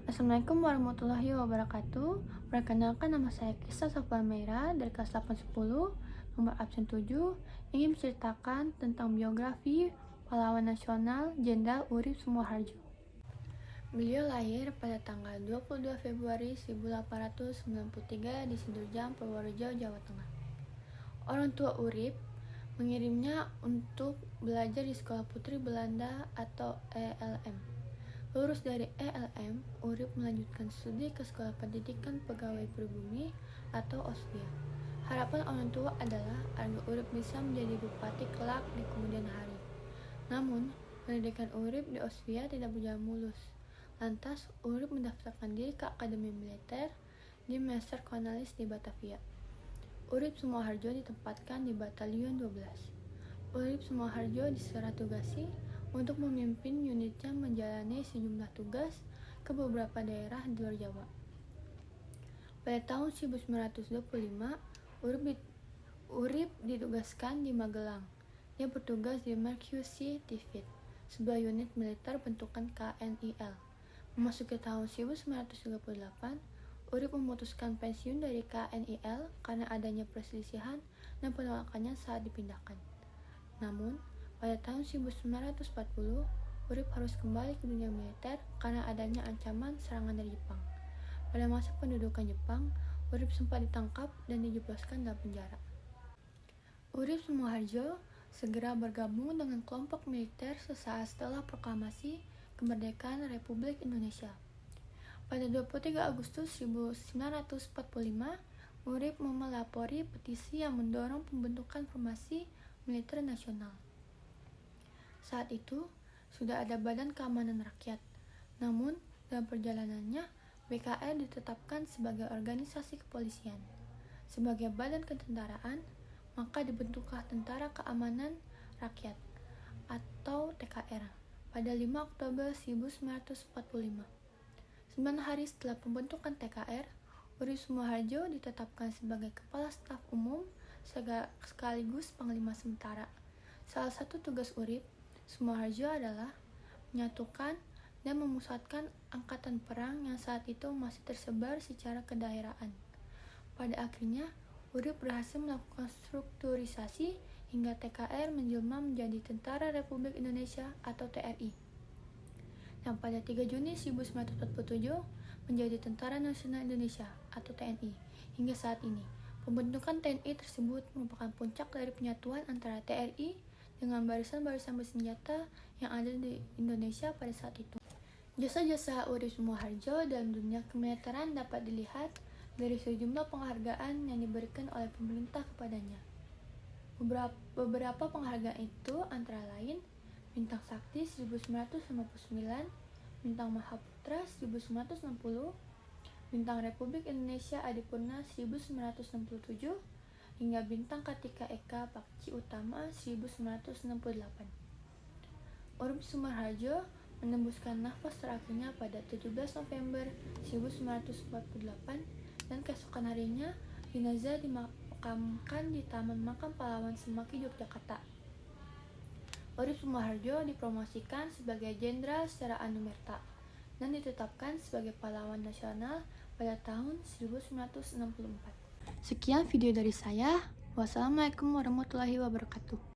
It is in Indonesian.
Assalamualaikum warahmatullahi wabarakatuh. Perkenalkan, nama saya Kisah Safwan Meira dari kelas 810, nomor absen 7, ingin menceritakan tentang biografi pahlawan nasional Jenderal Urip Sumoharjo. Beliau lahir pada tanggal 22 Februari 1893 di Sidurjang, Purworejo, Jawa Tengah. Orang tua Urip mengirimnya untuk belajar di Sekolah Putri Belanda atau ELM. Lulus dari ELM, Urip melanjutkan studi ke Sekolah Pendidikan Pegawai Pribumi atau OSVIA. Harapan orang tua adalah agar Urip bisa menjadi bupati kelak di kemudian hari. Namun, pendidikan Urip di OSVIA tidak berjalan mulus. Lantas, Urip mendaftarkan diri ke Akademi Militer di Master Cornelis di Batavia. Urip Sumoharjo ditempatkan di Batalion 12. Urip Sumoharjo diseratugasi untuk memimpin unitnya menjalani sejumlah tugas ke beberapa daerah di luar Jawa. Pada tahun 1925, Urip ditugaskan di Magelang. Dia bertugas di Mercury Divide, sebuah unit militer bentukan KNIL. Memasuki tahun 1938, Urip memutuskan pensiun dari KNIL karena adanya perselisihan dan penolakannya saat dipindahkan. Namun, pada tahun 1940, Urip harus kembali ke dunia militer karena adanya ancaman serangan dari Jepang. Pada masa pendudukan Jepang, Urip sempat ditangkap dan dijebloskan dalam penjara. Urip Sumoharjo segera bergabung dengan kelompok militer sesaat setelah proklamasi kemerdekaan Republik Indonesia. Pada 23 Agustus 1945, Urip melapori petisi yang mendorong pembentukan formasi militer nasional. Saat itu, sudah ada Badan Keamanan Rakyat. Namun, dalam perjalanannya, BKR ditetapkan sebagai organisasi kepolisian. Sebagai badan ketentaraan, maka dibentuklah Tentara Keamanan Rakyat atau TKR pada 5 Oktober 1945. 9 hari setelah pembentukan TKR, Urip Sumoharjo ditetapkan sebagai Kepala Staf Umum sekaligus Panglima Sementara. Salah satu tugas Urip Sumoharjo adalah menyatukan dan memusatkan angkatan perang yang saat itu masih tersebar secara kedaerahan. Pada akhirnya, Urip berhasil melakukan strukturisasi hingga TKR menjelma menjadi Tentara Republik Indonesia atau TRI. Dan pada 3 Juni 1947 menjadi Tentara Nasional Indonesia atau TNI. Hingga saat ini, pembentukan TNI tersebut merupakan puncak dari penyatuan antara TRI dengan barisan-barisan bersenjata yang ada di Indonesia pada saat itu. Jasa-jasa Urip Sumoharjo dalam dunia kemiliteran dapat dilihat dari sejumlah penghargaan yang diberikan oleh pemerintah kepadanya. Beberapa penghargaan itu antara lain Bintang Sakti 1959, Bintang Mahaputra 1960, Bintang Republik Indonesia Adipurna 1967, hingga Bintang Kartika Eka Pakci Utama 1968. Urip Sumoharjo menembuskan nafas terakhirnya pada 17 November 1948 dan keesokan harinya jenazah dimakamkan di Taman Makam Pahlawan Semaki, Yogyakarta. Urip Sumoharjo dipromosikan sebagai jenderal secara anumerta dan ditetapkan sebagai pahlawan nasional pada tahun 1964. Sekian video dari saya. Wassalamualaikum warahmatullahi wabarakatuh.